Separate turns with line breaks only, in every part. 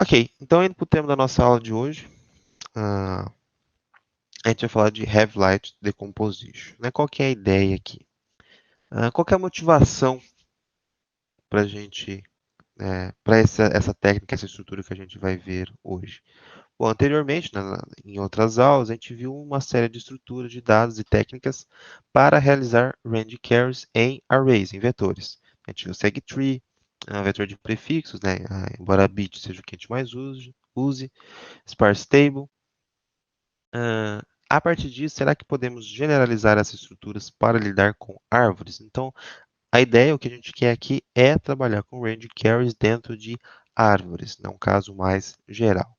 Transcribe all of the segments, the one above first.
Ok, então indo para o tema da nossa aula de hoje, a gente vai falar de Have Light Decomposition. Né? Qual que é a ideia aqui? Qual que é a motivação para a gente, para essa técnica, essa estrutura que a gente vai ver hoje? Bom, anteriormente, em outras aulas, a gente viu uma série de estruturas de dados e técnicas para realizar range carries em arrays, em vetores. A gente viu segtree, vetor de prefixos, né? Embora bit seja o que a gente mais use sparse table. A partir disso, será que podemos generalizar essas estruturas para lidar com árvores? Então, a ideia, o que a gente quer aqui é trabalhar com range carries dentro de árvores, num caso mais geral.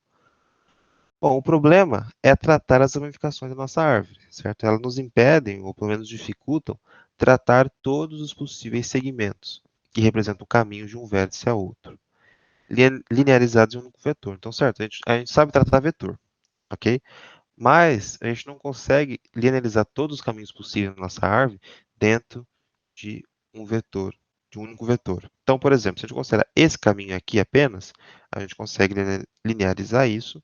Bom, o problema é tratar as ramificações da nossa árvore, certo? Elas nos impedem, ou pelo menos dificultam, tratar todos os possíveis segmentos que representam o caminho de um vértice a outro, linearizados em um único vetor. Então, certo, a gente sabe tratar vetor, ok? Mas a gente não consegue linearizar todos os caminhos possíveis na nossa árvore dentro de um vetor, de um único vetor. Então, por exemplo, se a gente considerar esse caminho aqui apenas, a gente consegue linearizar isso,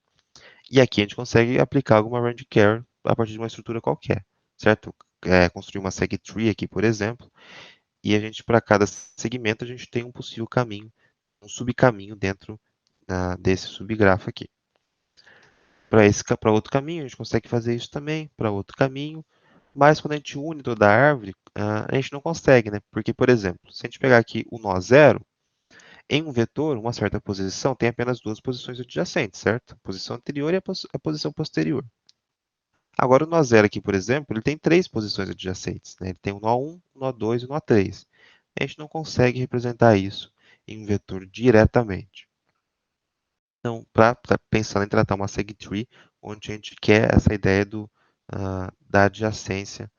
e aqui a gente consegue aplicar alguma range care a partir de uma estrutura qualquer, certo? Construir uma segtree aqui, por exemplo, e a gente, para cada segmento, a gente tem um possível caminho, um subcaminho dentro desse subgrafo aqui. Para outro caminho, a gente consegue fazer isso também, para outro caminho, mas quando a gente une toda a árvore, a gente não consegue, né? Porque, por exemplo, se a gente pegar aqui o nó zero, em um vetor, uma certa posição tem apenas duas posições adjacentes, certo? A posição anterior e a posição posterior. Agora, o nó zero aqui, por exemplo, ele tem três posições adjacentes, né? Ele tem o nó 1, o nó 2 e o nó 3. A gente não consegue representar isso em um vetor diretamente. Então, pensando em tratar uma segtree, onde a gente quer essa ideia da adjacência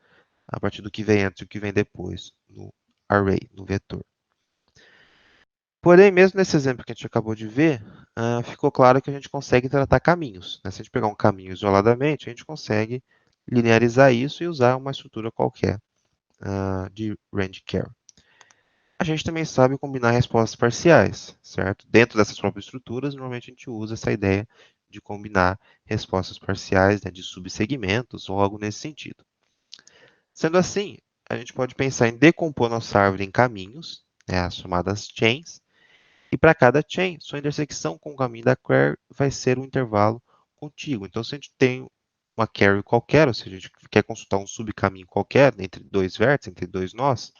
a partir do que vem antes e o que vem depois, no array, no vetor. Porém, mesmo nesse exemplo que a gente acabou de ver, ficou claro que a gente consegue tratar caminhos, né? Se a gente pegar um caminho isoladamente, a gente consegue linearizar isso e usar uma estrutura qualquer de range care. A gente também sabe combinar respostas parciais, certo? Dentro dessas próprias estruturas, normalmente a gente usa essa ideia de combinar respostas parciais, né, de subsegmentos ou algo nesse sentido. Sendo assim, a gente pode pensar em decompor nossa árvore em caminhos, né, as chamadas chains, e para cada chain, sua intersecção com o caminho da query vai ser um intervalo contíguo. Então, se a gente tem uma query qualquer, ou seja, a gente quer consultar um subcaminho qualquer entre dois vértices, entre dois nós,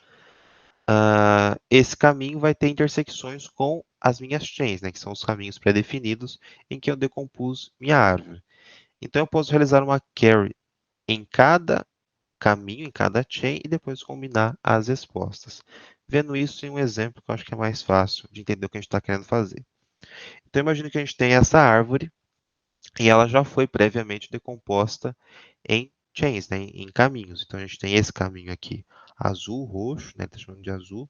esse caminho vai ter intersecções com as minhas chains, né, que são os caminhos pré-definidos em que eu decompus minha árvore. Então, eu posso realizar uma query em cada caminho, em cada chain, e depois combinar as respostas. Vendo isso em um exemplo que eu acho que é mais fácil de entender o que a gente está querendo fazer. Então, imagine que a gente tem essa árvore e ela já foi previamente decomposta em chains, né, em caminhos. Então, a gente tem esse caminho aqui, azul, roxo, né, está chamando de azul,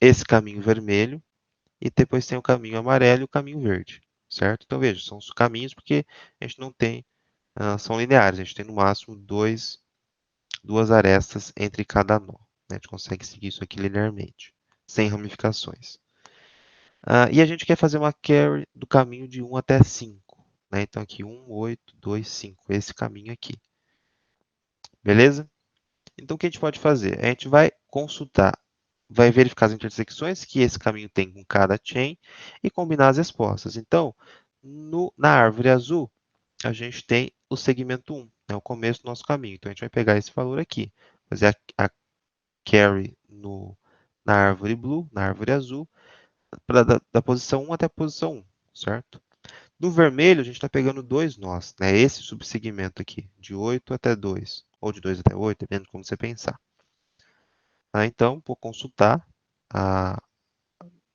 esse caminho vermelho, e depois tem o caminho amarelo e o caminho verde, certo? Então, veja, são os caminhos porque a gente não tem, são lineares, a gente tem no máximo duas arestas entre cada nó, né? A gente consegue seguir isso aqui linearmente, sem ramificações. E a gente quer fazer uma carry do caminho de 1 até 5, né? Então, aqui 1, 8, 2, 5, esse caminho aqui, beleza? Então, o que a gente pode fazer? A gente vai consultar, vai verificar as intersecções que esse caminho tem com cada chain e combinar as respostas. Então, na árvore azul, a gente tem o segmento 1, né, o começo do nosso caminho. Então, a gente vai pegar esse valor aqui, fazer a carry na árvore blue, na árvore azul, da posição 1 até a posição 1, certo? No vermelho, a gente está pegando dois nós, né? Esse subsegmento aqui, de 8 até 2, ou de 2 até 8, dependendo de como você pensar. Então, vou consultar ah,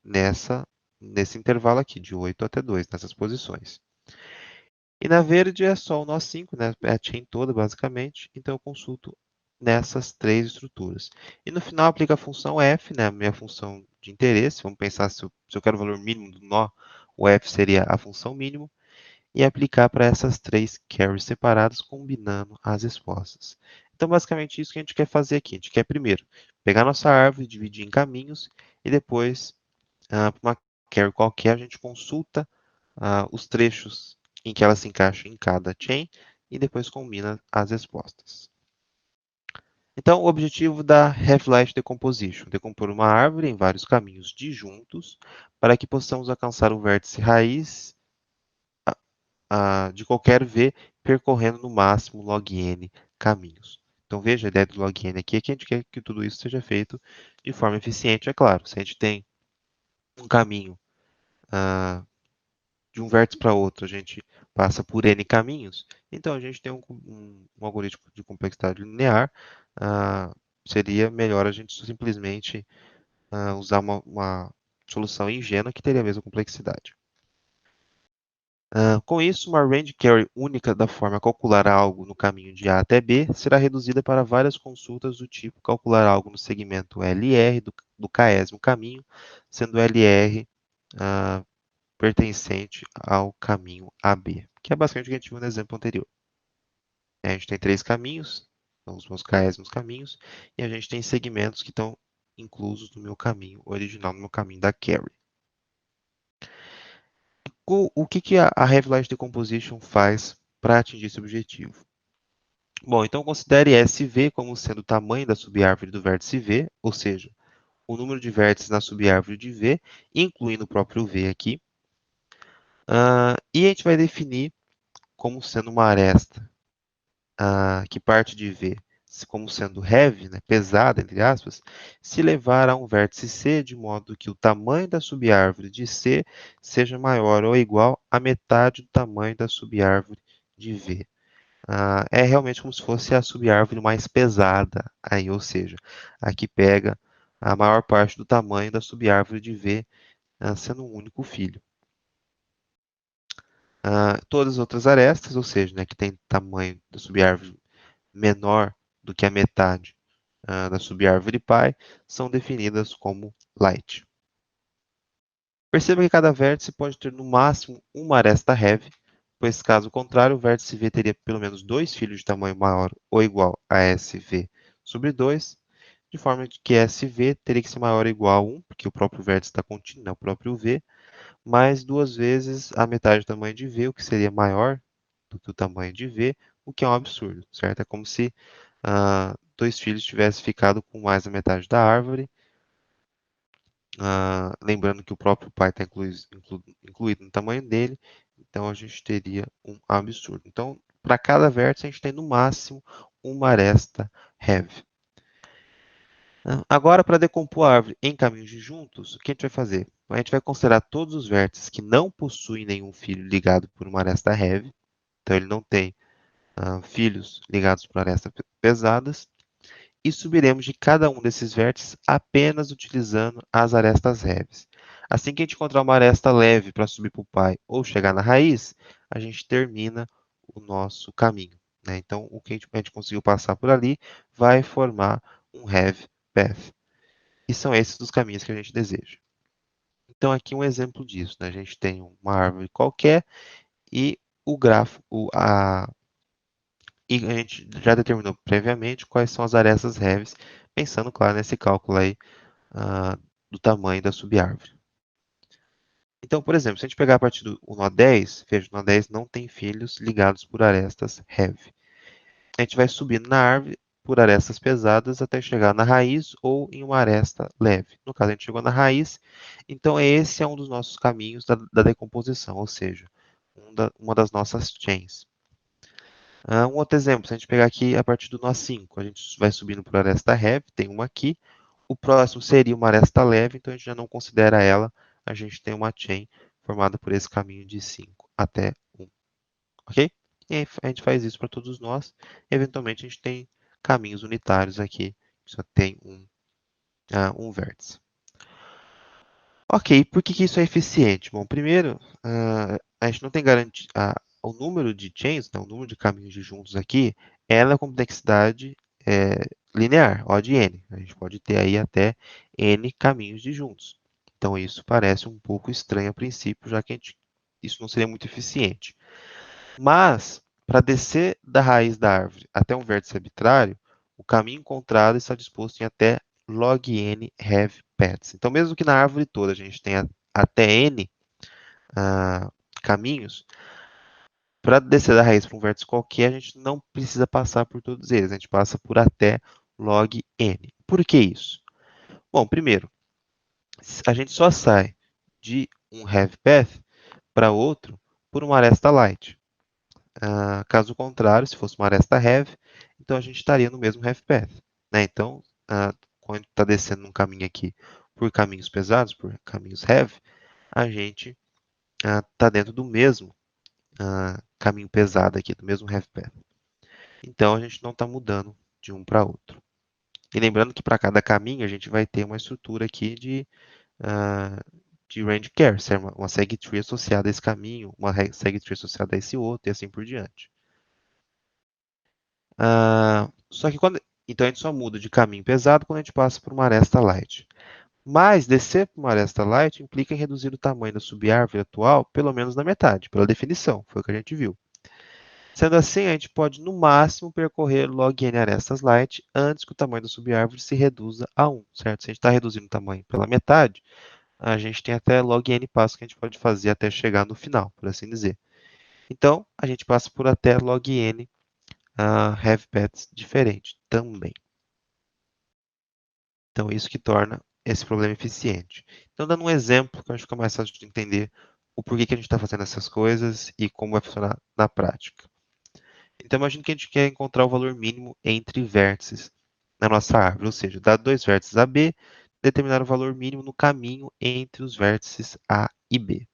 nesse intervalo aqui, de 8 até 2, nessas posições. E na verde é só o nó 5, né? É a chain toda, basicamente. Então, eu consulto nessas três estruturas. E no final, aplica a função f, né? A minha função de interesse. Vamos pensar se eu quero o valor mínimo do nó, o f seria a função mínimo. E aplicar para essas três carries separadas, combinando as respostas. Então, basicamente, isso que a gente quer fazer aqui. A gente quer, primeiro, pegar nossa árvore, dividir em caminhos, e depois, para uma carry qualquer, a gente consulta os trechos em que ela se encaixa em cada chain e depois combina as respostas. Então, o objetivo da Half-Life Decomposition, decompor uma árvore em vários caminhos disjuntos para que possamos alcançar o vértice raiz de qualquer V, percorrendo no máximo log n caminhos. Então, veja, a ideia do log n aqui é que a gente quer que tudo isso seja feito de forma eficiente, é claro. Se a gente tem um caminho de um vértice para outro, a gente passa por n caminhos, então a gente tem um algoritmo de complexidade linear, seria melhor a gente simplesmente usar uma solução ingênua que teria a mesma complexidade. Com isso, uma range carry única da forma calcular algo no caminho de A até B será reduzida para várias consultas do tipo calcular algo no segmento LR do késimo caminho, sendo LR pertencente ao caminho AB, que é basicamente o que a gente viu no exemplo anterior. A gente tem 3 caminhos, são os meus késimos caminhos, e a gente tem segmentos que estão inclusos no meu caminho original, no meu caminho da carry. O que a Half-Life Decomposition faz para atingir esse objetivo? Bom, então considere SV como sendo o tamanho da subárvore do vértice V, ou seja, o número de vértices na subárvore de V, incluindo o próprio V aqui. E a gente vai definir como sendo uma aresta que parte de V como sendo heavy, né, pesada, entre aspas, se levar a um vértice C de modo que o tamanho da subárvore de C seja maior ou igual à metade do tamanho da subárvore de V. É realmente como se fosse a subárvore mais pesada, aí, ou seja, a que pega a maior parte do tamanho da subárvore de V, sendo um único filho. Todas as outras arestas, ou seja, né, que tem tamanho da subárvore menor do que a metade da subárvore pai, são definidas como light. Perceba que cada vértice pode ter no máximo uma aresta heavy, pois caso contrário, o vértice V teria pelo menos 2 filhos de tamanho maior ou igual a SV sobre 2, de forma que SV teria que ser maior ou igual a 1, porque o próprio vértice está contínuo, né, o próprio V, mais 2 vezes a metade do tamanho de V, o que seria maior do que o tamanho de V, o que é um absurdo, certo? É como se 2 filhos tivessem ficado com mais da metade da árvore, lembrando que o próprio pai está incluído no tamanho dele, então a gente teria um absurdo. Então, para cada vértice, a gente tem no máximo uma aresta heavy. Agora, para decompor a árvore em caminhos disjuntos, o que a gente vai fazer? A gente vai considerar todos os vértices que não possuem nenhum filho ligado por uma aresta heavy, então ele não tem filhos ligados por arestas pesadas, e subiremos de cada um desses vértices apenas utilizando as arestas heavies. Assim que a gente encontrar uma aresta leve para subir para o pai ou chegar na raiz, a gente termina o nosso caminho, né? Então, o que a gente conseguiu passar por ali vai formar um heavy path. E são esses os caminhos que a gente deseja. Então, aqui um exemplo disso, né? A gente tem uma árvore qualquer e o grafo, e a gente já determinou previamente quais são as arestas heavies, pensando, claro, nesse cálculo aí do tamanho da subárvore. Então, por exemplo, se a gente pegar a partir do nó 10, veja, o nó 10 não tem filhos ligados por arestas heavy. A gente vai subindo na árvore por arestas pesadas até chegar na raiz ou em uma aresta leve. No caso, a gente chegou na raiz, então esse é um dos nossos caminhos da decomposição, ou seja, uma das nossas chains. Um outro exemplo, se a gente pegar aqui a partir do nó 5, a gente vai subindo por aresta heavy, tem uma aqui. O próximo seria uma aresta leve, então a gente já não considera ela. A gente tem uma chain formada por esse caminho de 5 até 1. Ok? E aí a gente faz isso para todos nós. E, eventualmente a gente tem caminhos unitários aqui, que só tem um vértice. Ok, por que isso é eficiente? Bom, primeiro, a gente não tem garantia. O número de chains, né, o número de caminhos disjuntos aqui, é na complexidade linear, O de n. A gente pode ter aí até n caminhos disjuntos. Então, isso parece um pouco estranho a princípio, já que isso não seria muito eficiente. Mas, para descer da raiz da árvore até um vértice arbitrário, o caminho encontrado está disposto em até log n heavy paths. Então, mesmo que na árvore toda a gente tenha até n caminhos, para descer da raiz para um vértice qualquer, a gente não precisa passar por todos eles, a gente passa por até log n. Por que isso? Bom, primeiro, a gente só sai de um have path para outro por uma aresta light. Caso contrário, se fosse uma aresta have, então a gente estaria no mesmo have path. Né? Então, quando a gente está descendo um caminho aqui por caminhos pesados, por caminhos have, a gente está dentro do mesmo caminho pesado aqui, do mesmo have path. Então, a gente não está mudando de um para outro. E lembrando que para cada caminho a gente vai ter uma estrutura aqui de range care, uma seg tree associada a esse caminho, uma seg tree associada a esse outro e assim por diante. Só que então a gente só muda de caminho pesado quando a gente passa por uma aresta light. Mas descer por uma aresta light implica em reduzir o tamanho da subárvore atual pelo menos na metade, pela definição, foi o que a gente viu. Sendo assim, a gente pode no máximo percorrer log n arestas light antes que o tamanho da subárvore se reduza a 1, certo? Se a gente está reduzindo o tamanho pela metade, a gente tem até log n passos que a gente pode fazer até chegar no final, por assim dizer. Então, a gente passa por até log n have paths diferentes também. Então, isso que torna esse problema eficiente. Então, dando um exemplo, que eu acho que fica mais fácil de entender o porquê que a gente está fazendo essas coisas e como vai funcionar na prática. Então, imagine que a gente quer encontrar o valor mínimo entre vértices na nossa árvore, ou seja, dado dois vértices A, B, determinar o valor mínimo no caminho entre os vértices A e B.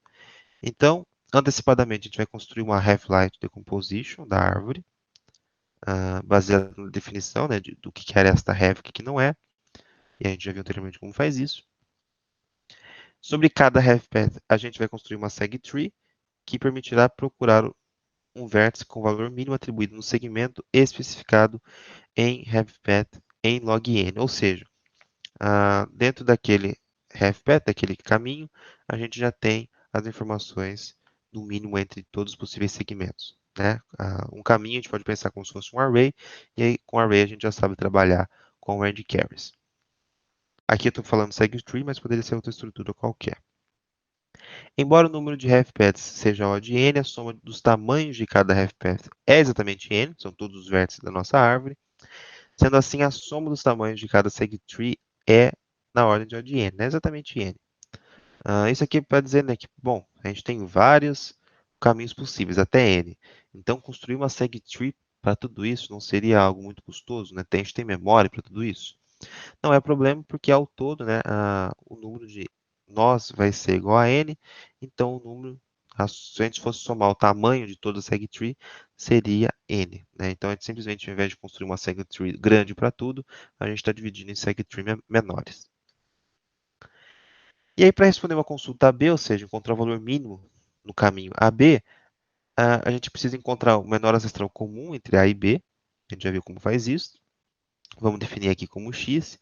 Então, antecipadamente, a gente vai construir uma Have-Light Decomposition da árvore, baseada na definição, né, do que é esta have e o que não é. E a gente já viu anteriormente como faz isso. Sobre cada have path, a gente vai construir uma seg tree que permitirá procurar um vértice com valor mínimo atribuído no segmento especificado em have path em log n. Ou seja, dentro daquele have path, daquele caminho, a gente já tem as informações do mínimo entre todos os possíveis segmentos. Né? Um caminho a gente pode pensar como se fosse um array, e aí com array a gente já sabe trabalhar com range carries. Aqui eu estou falando seg tree, mas poderia ser outra estrutura qualquer. Embora o número de have paths seja O de n, a soma dos tamanhos de cada have path é exatamente n, são todos os vértices da nossa árvore. Sendo assim, a soma dos tamanhos de cada seg tree é na ordem de O de n, é exatamente n. Isso aqui para dizer, né, que, bom, a gente tem vários caminhos possíveis, até n. Então, construir uma seg tree para tudo isso não seria algo muito custoso, né? A gente tem memória para tudo isso? Não é problema, porque ao todo, né, o número de nós vai ser igual a n, então o número, se a gente fosse somar o tamanho de todo o segtree, seria n. Né? Então, a gente simplesmente, ao invés de construir uma segtree grande para tudo, a gente está dividindo em segtree menores. E aí, para responder uma consulta AB, ou seja, encontrar o valor mínimo no caminho AB, a gente precisa encontrar o menor ancestral comum entre A e B. A gente já viu como faz isso. Vamos definir aqui como x.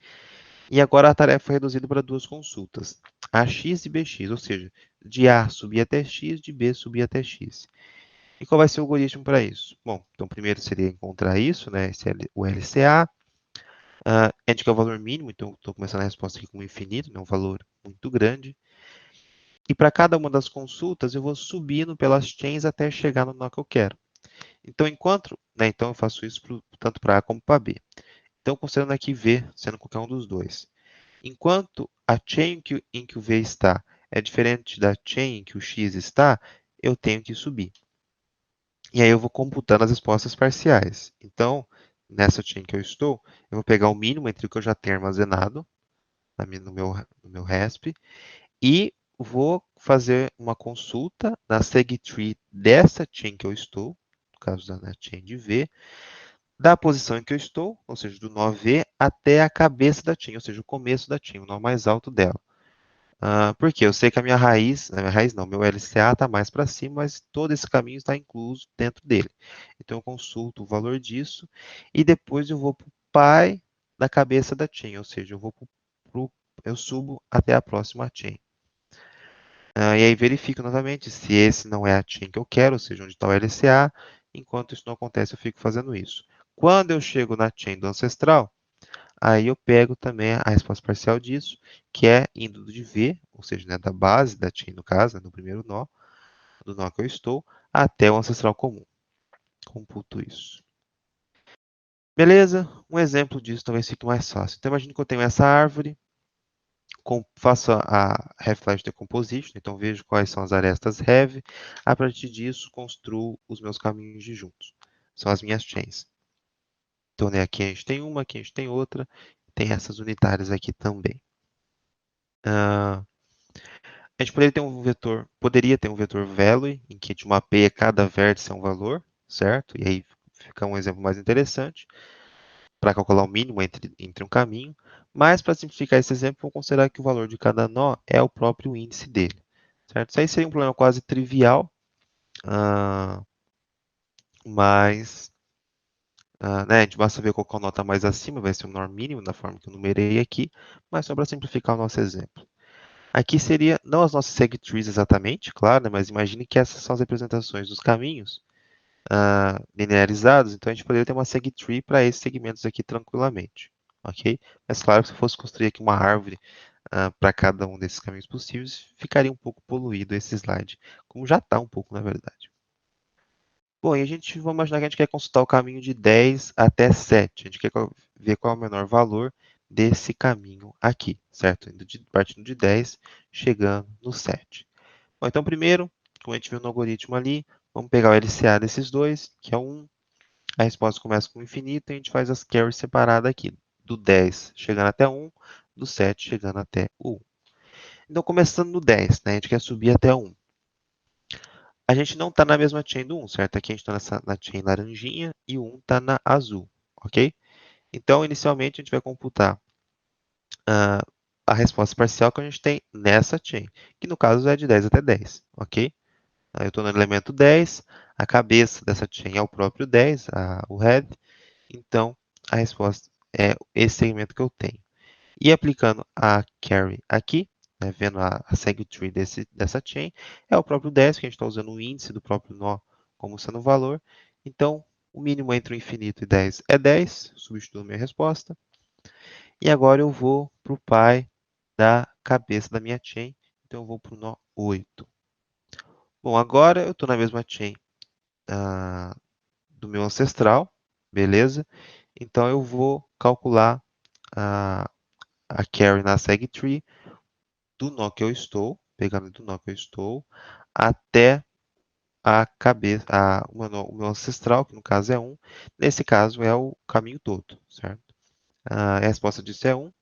E agora a tarefa foi reduzida para duas consultas, AX e BX, ou seja, de A subir até X, de B subir até X. E qual vai ser o algoritmo para isso? Bom, então primeiro seria encontrar isso, né, o LCA. A gente quer o valor mínimo, então estou começando a resposta aqui com infinito, né, um valor muito grande. E para cada uma das consultas, eu vou subindo pelas chains até chegar no nó que eu quero. Então, então eu faço isso tanto para A como para B. Então, considerando aqui V sendo qualquer um dos dois. Enquanto a chain em que o V está é diferente da chain em que o X está, eu tenho que subir. E aí eu vou computando as respostas parciais. Então, nessa chain que eu estou, eu vou pegar o mínimo entre o que eu já tenho armazenado no meu RESP e vou fazer uma consulta na segtree dessa chain que eu estou, no caso da chain de V, da posição em que eu estou, ou seja, do nó V até a cabeça da chain, ou seja, o começo da chain, o nó mais alto dela. Porque eu sei que a minha raiz não, meu LCA está mais para cima, mas todo esse caminho está incluso dentro dele. Então eu consulto o valor disso e depois eu vou para o pai da cabeça da chain, ou seja, eu subo até a próxima chain. E aí verifico novamente se esse não é a chain que eu quero, ou seja, onde está o LCA. Enquanto isso não acontece, eu fico fazendo isso. Quando eu chego na chain do ancestral, aí eu pego também a resposta parcial disso, que é indo de V, ou seja, né, da base da chain, no caso, né, do primeiro nó, do nó que eu estou, até o ancestral comum. Computo isso. Beleza? Um exemplo disso talvez fique mais fácil. Então, imagine que eu tenho essa árvore, faço a Have/Flash Decomposition, então vejo quais são as arestas Have. A partir disso, construo os meus caminhos disjuntos. São as minhas chains. Então, né, aqui a gente tem uma, aqui a gente tem outra, tem essas unitárias aqui também. A gente poderia ter um vetor value, em que a gente mapeia cada vértice a um valor, certo? E aí fica um exemplo mais interessante para calcular o mínimo entre um caminho. Mas, para simplificar esse exemplo, vou considerar que o valor de cada nó é o próprio índice dele, certo? Isso aí seria um problema quase trivial, uh, mas né, a gente basta ver qual que é o nó está mais acima, vai ser o nó mínimo, da forma que eu numerei aqui, mas só para simplificar o nosso exemplo. Aqui seria, não as nossas segtrees exatamente, claro, né, mas imagine que essas são as representações dos caminhos linearizados, então a gente poderia ter uma segtree para esses segmentos aqui tranquilamente, ok? Mas claro que se eu fosse construir aqui uma árvore para cada um desses caminhos possíveis, ficaria um pouco poluído esse slide, como já está um pouco, na verdade. Bom, e vamos imaginar que a gente quer consultar o caminho de 10 até 7. A gente quer ver qual é o menor valor desse caminho aqui, certo? Partindo de 10, chegando no 7. Bom, então primeiro, como a gente viu no algoritmo ali, vamos pegar o LCA desses dois, que é 1. A resposta começa com infinito e a gente faz as carries separadas aqui. Do 10 chegando até 1, do 7 chegando até o 1. Então, começando no 10, né, a gente quer subir até 1. A gente não está na mesma chain do 1, certo? Aqui a gente está na chain laranjinha e o 1 está na azul, ok? Então, inicialmente, a gente vai computar a resposta parcial que a gente tem nessa chain, que no caso é de 10 até 10, ok? Aí eu estou no elemento 10, a cabeça dessa chain é o próprio 10, o head, então a resposta é esse segmento que eu tenho. E aplicando a carry aqui, né, vendo a segtree dessa chain, é o próprio 10, que a gente está usando o índice do próprio nó como sendo o valor. Então, o mínimo entre o infinito e 10 é 10, substituo minha resposta. E agora eu vou para o pai da cabeça da minha chain, então eu vou para o nó 8. Bom, agora eu estou na mesma chain do meu ancestral, beleza? Então eu vou calcular a carry na segtree do nó que eu estou, pegando do nó que eu estou, até a cabeça, o meu ancestral, que no caso é 1. Nesse caso é o caminho todo, certo? A resposta disso é 1,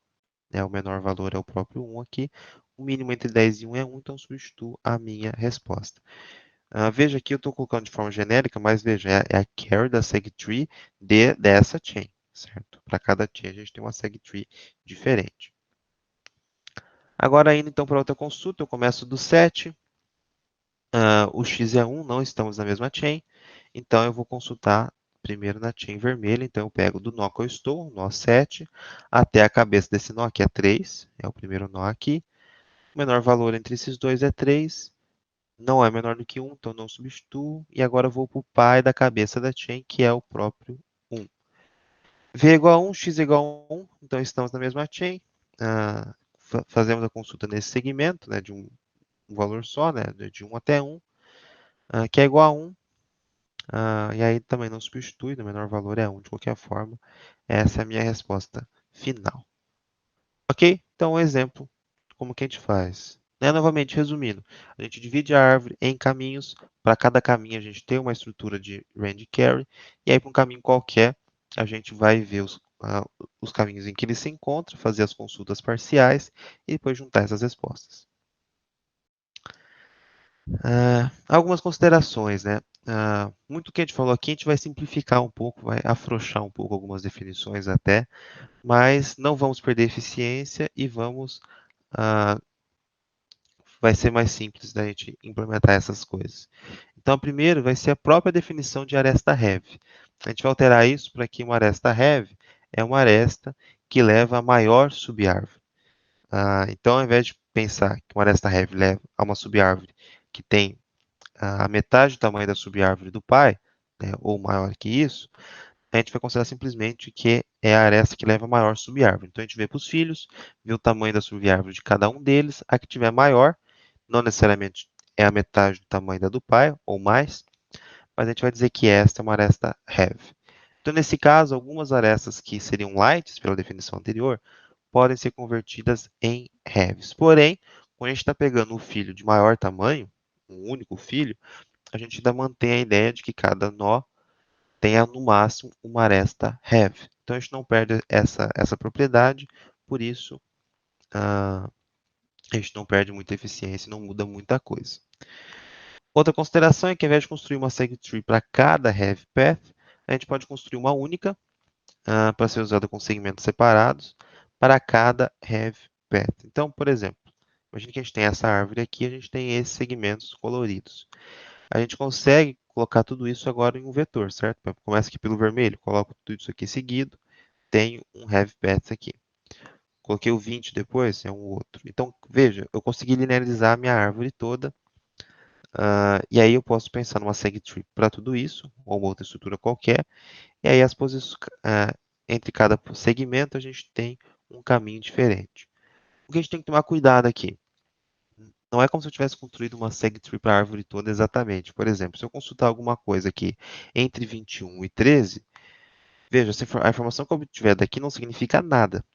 né? O menor valor é o próprio 1 aqui. O mínimo entre 10 e 1 é 1, então substituo a minha resposta. Veja aqui, eu estou colocando de forma genérica, mas veja, é a carry da segtree dessa chain, certo? Para cada chain a gente tem uma segtree diferente. Agora, indo então para outra consulta, eu começo do 7. O x é 1, não estamos na mesma chain. Então, eu vou consultar primeiro na chain vermelha. Então, eu pego do nó que eu estou, nó 7, até a cabeça desse nó, que é 3. É o primeiro nó aqui. O menor valor entre esses dois é 3. Não é menor do que 1, então não substituo. E agora eu vou para o pai da cabeça da chain, que é o próprio 1. V é igual a 1, x é igual a 1. Então, estamos na mesma chain. Fazemos a consulta nesse segmento, né, de um valor só, né, de 1 até 1, que é igual a 1. E aí também não substitui, o menor valor é 1 de qualquer forma. Essa é a minha resposta final. Ok? Então, um exemplo, como que a gente faz? Né? Novamente, resumindo, a gente divide a árvore em caminhos. Para cada caminho, a gente tem uma estrutura de range carry. E aí, para um caminho qualquer, a gente vai ver os caminhos em que ele se encontra, fazer as consultas parciais e depois juntar essas respostas. Algumas considerações, né? Muito que a gente falou aqui, a gente vai simplificar um pouco, vai afrouxar um pouco algumas definições até, mas não vamos perder eficiência e vai ser mais simples da gente implementar essas coisas. Então, primeiro vai ser a própria definição de aresta heavy. A gente vai alterar isso para que uma aresta heavy é uma aresta que leva a maior subárvore. Então, ao invés de pensar que uma aresta heavy leva a uma subárvore que tem a metade do tamanho da subárvore do pai, né, ou maior que isso, a gente vai considerar simplesmente que é a aresta que leva a maior subárvore. Então, a gente vê para os filhos, vê o tamanho da subárvore de cada um deles, a que tiver maior, não necessariamente é a metade do tamanho da do pai, ou mais, mas a gente vai dizer que esta é uma aresta have. Então, nesse caso, algumas arestas que seriam lights, pela definição anterior, podem ser convertidas em haves. Porém, quando a gente está pegando o filho de maior tamanho, um único filho, a gente ainda mantém a ideia de que cada nó tenha no máximo uma aresta have. Então a gente não perde essa propriedade, por isso a gente não perde muita eficiência, não muda muita coisa. Outra consideração é que ao invés de construir uma segtree para cada have path, a gente pode construir uma única para ser usada com segmentos separados para cada have path. Então, por exemplo, imagine que a gente tem essa árvore aqui, a gente tem esses segmentos coloridos. A gente consegue colocar tudo isso agora em um vetor, certo? Começa aqui pelo vermelho, coloco tudo isso aqui seguido, tenho um have path aqui. Coloquei o 20 depois, é um outro. Então, veja, eu consegui linearizar a minha árvore toda, e aí eu posso pensar numa segtree para tudo isso, ou uma outra estrutura qualquer, e aí as posições, entre cada segmento a gente tem um caminho diferente. O que a gente tem que tomar cuidado aqui? Não é como se eu tivesse construído uma segtree para a árvore toda exatamente. Por exemplo, se eu consultar alguma coisa aqui entre 21 e 13, veja, a informação que eu obtiver daqui não significa nada.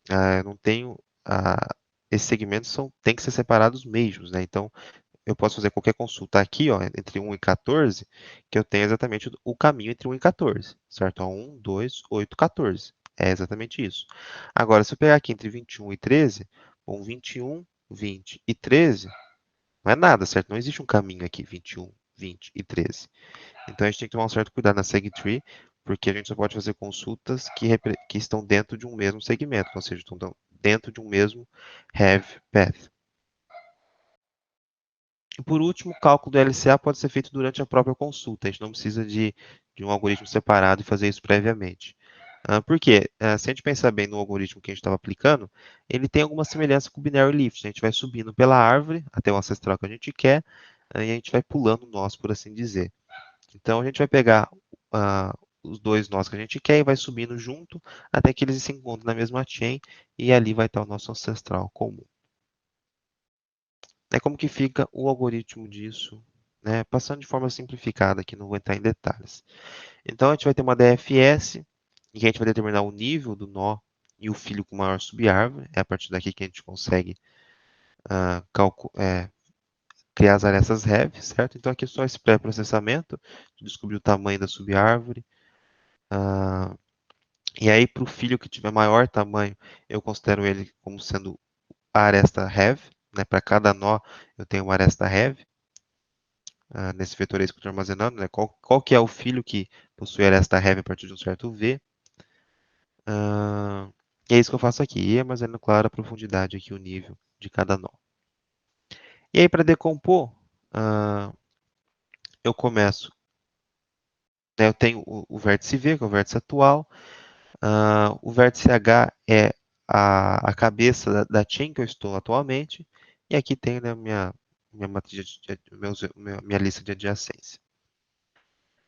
Eu não tenho. Esses segmentos têm que ser separados mesmos, né? Então, eu posso fazer qualquer consulta aqui, ó, entre 1 e 14, que eu tenha exatamente o caminho entre 1 e 14, certo? 1, 2, 8, 14. É exatamente isso. Agora, se eu pegar aqui entre 21 e 13, bom, 21, 20 e 13, não é nada, certo? Não existe um caminho aqui, 21, 20 e 13. Então, a gente tem que tomar um certo cuidado na segtree, porque a gente só pode fazer consultas que estão dentro de um mesmo segmento, ou seja, estão dentro de um mesmo have path. E por último, o cálculo do LCA pode ser feito durante a própria consulta. A gente não precisa de um algoritmo separado e fazer isso previamente. Por quê? Se a gente pensar bem no algoritmo que a gente estava aplicando, ele tem alguma semelhança com o binary lift. A gente vai subindo pela árvore até o ancestral que a gente quer, e a gente vai pulando nós, por assim dizer. Então, a gente vai pegar os dois nós que a gente quer e vai subindo junto até que eles se encontrem na mesma chain e ali vai estar o nosso ancestral comum. Como que fica o algoritmo disso, né? Passando de forma simplificada, que não vou entrar em detalhes. Então, a gente vai ter uma DFS, em que a gente vai determinar o nível do nó e o filho com maior subárvore. É a partir daqui que a gente consegue criar as arestas have, certo? Então, aqui é só esse pré-processamento, de descobrir o tamanho da subárvore. E aí, para o filho que tiver maior tamanho, eu considero ele como sendo a aresta have, né? Para cada nó, eu tenho uma aresta have. Nesse vetor que eu estou armazenando, né? Qual que é o filho que possui aresta have a partir de um certo V. E é isso que eu faço aqui, e armazenando, claro, a profundidade aqui, o nível de cada nó. E aí, para decompor, eu começo, né, eu tenho o vértice V, que é o vértice atual, o vértice H é a cabeça da chain que eu estou atualmente, e aqui tem, né, minha matriz minha lista de adjacência.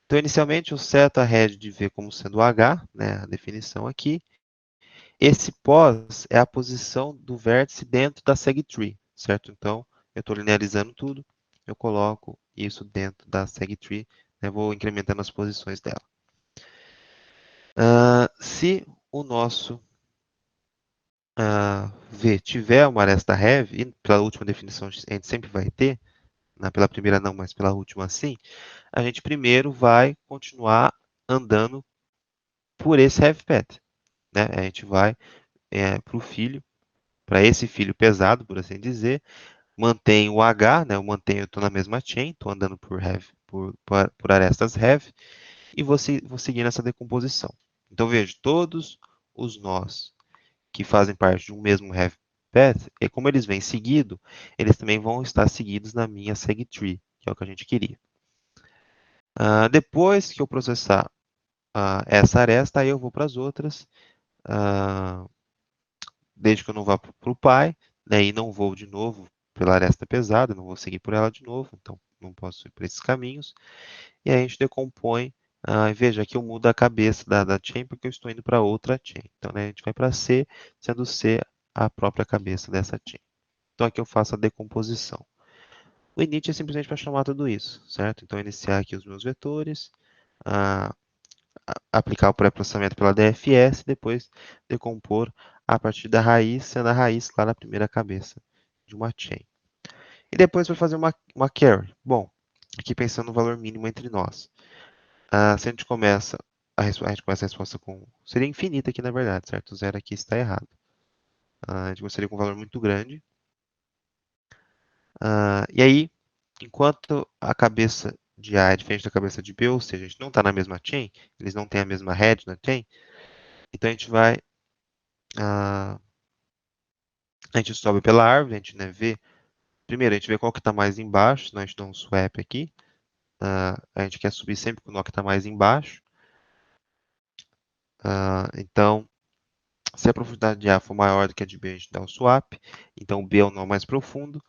Então, inicialmente, eu seto a rede de V como sendo H, né, a definição aqui. Esse pós é a posição do vértice dentro da segtree, certo? Então, eu estou linearizando tudo, eu coloco isso dentro da segtree, né, vou incrementando as posições dela. Se o nosso V tiver uma aresta have, e pela última definição a gente sempre vai ter, pela primeira não, mas pela última sim, a gente primeiro vai continuar andando por esse have path, né? A gente vai para o filho, para esse filho pesado, por assim dizer, mantém o H, né? Eu estou na mesma chain, estou andando por arestas have, e vou seguir nessa decomposição. Então, veja, todos os nós que fazem parte de um mesmo have path, e como eles vêm seguido, eles também vão estar seguidos na minha segtree, que é o que a gente queria. Depois que eu processar essa aresta, aí eu vou para as outras, desde que eu não vá para o pai, né, e não vou de novo pela aresta pesada, não vou seguir por ela de novo, então não posso ir por esses caminhos. E aí a gente decompõe E veja, aqui eu mudo a cabeça da chain porque eu estou indo para outra chain. Então, né, a gente vai para C, sendo C a própria cabeça dessa chain. Então, aqui eu faço a decomposição. O init é simplesmente para chamar tudo isso, certo? Então, iniciar aqui os meus vetores, ah, aplicar o pré-processamento pela DFS, depois decompor a partir da raiz, sendo a raiz, claro, a primeira cabeça de uma chain. E depois vai fazer uma carry. Bom, aqui pensando no valor mínimo entre nós. Se a gente começa a gente começa a resposta com... Seria infinita aqui, na verdade, certo? O zero aqui está errado. A gente começaria com um valor muito grande. E aí, enquanto a cabeça de A é diferente da cabeça de B, ou seja, a gente não está na mesma chain, eles não têm a mesma head na chain, então a gente vai... a gente sobe pela árvore, a gente, né, vê... Primeiro, a gente vê qual que está mais embaixo, né? A gente dá um swap aqui. A gente quer subir sempre com o nó que está mais embaixo. Então, se a profundidade de A for maior do que a de B, a gente dá um swap. Então, o B é o nó mais profundo.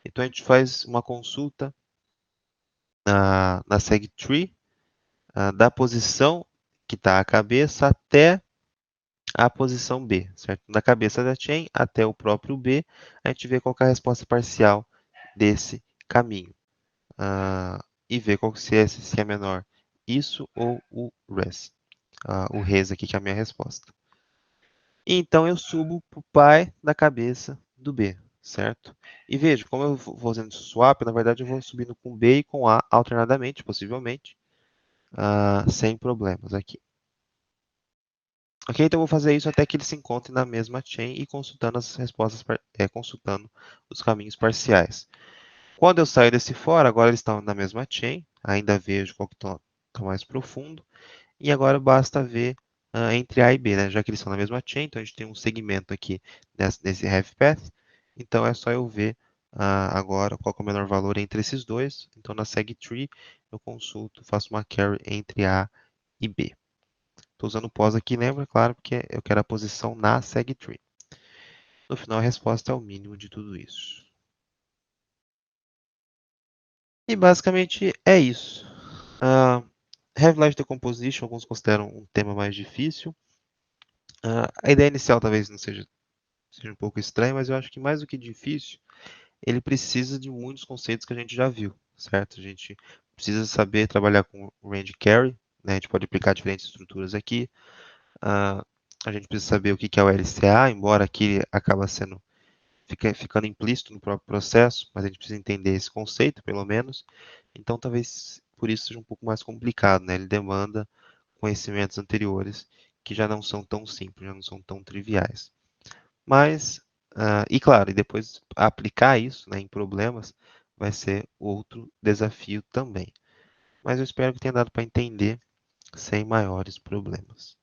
Então, a gente faz uma consulta na segtree, da posição que está a cabeça até a posição B, certo? Da cabeça da chain até o próprio B, a gente vê qual que é a resposta parcial desse caminho. E ver qual se é menor isso ou o res. O res aqui que é a minha resposta. Então eu subo para o pai da cabeça do B, certo? E veja, como eu vou fazendo swap, na verdade eu vou subindo com B e com A alternadamente, possivelmente, sem problemas aqui. Ok, então eu vou fazer isso até que eles se encontrem na mesma chain e consultando as respostas, consultando os caminhos parciais. Quando eu saio desse fora, agora eles estão na mesma chain, ainda vejo qual que está mais profundo, e agora basta ver entre A e B, né? Já que eles estão na mesma chain, então a gente tem um segmento aqui nesse half path, então é só eu ver agora qual que é o menor valor entre esses dois. Então na segtree eu consulto, faço uma carry entre A e B. Estou usando pos aqui, lembra? Claro, porque eu quero a posição na segtree. No final a resposta é o mínimo de tudo isso. E basicamente é isso. Heavy Light Decomposition, alguns consideram um tema mais difícil. A ideia inicial talvez não seja um pouco estranha, mas eu acho que mais do que difícil, ele precisa de muitos conceitos que a gente já viu, certo? A gente precisa saber trabalhar com range carry, né? A gente pode aplicar diferentes estruturas aqui. A gente precisa saber o que é o LCA, embora aqui acaba ficando implícito no próprio processo, mas a gente precisa entender esse conceito, pelo menos. Então, talvez por isso seja um pouco mais complicado, né? Ele demanda conhecimentos anteriores que já não são tão simples, já não são tão triviais. Mas, e claro, e depois aplicar isso, né, em problemas vai ser outro desafio também. Mas eu espero que tenha dado para entender sem maiores problemas.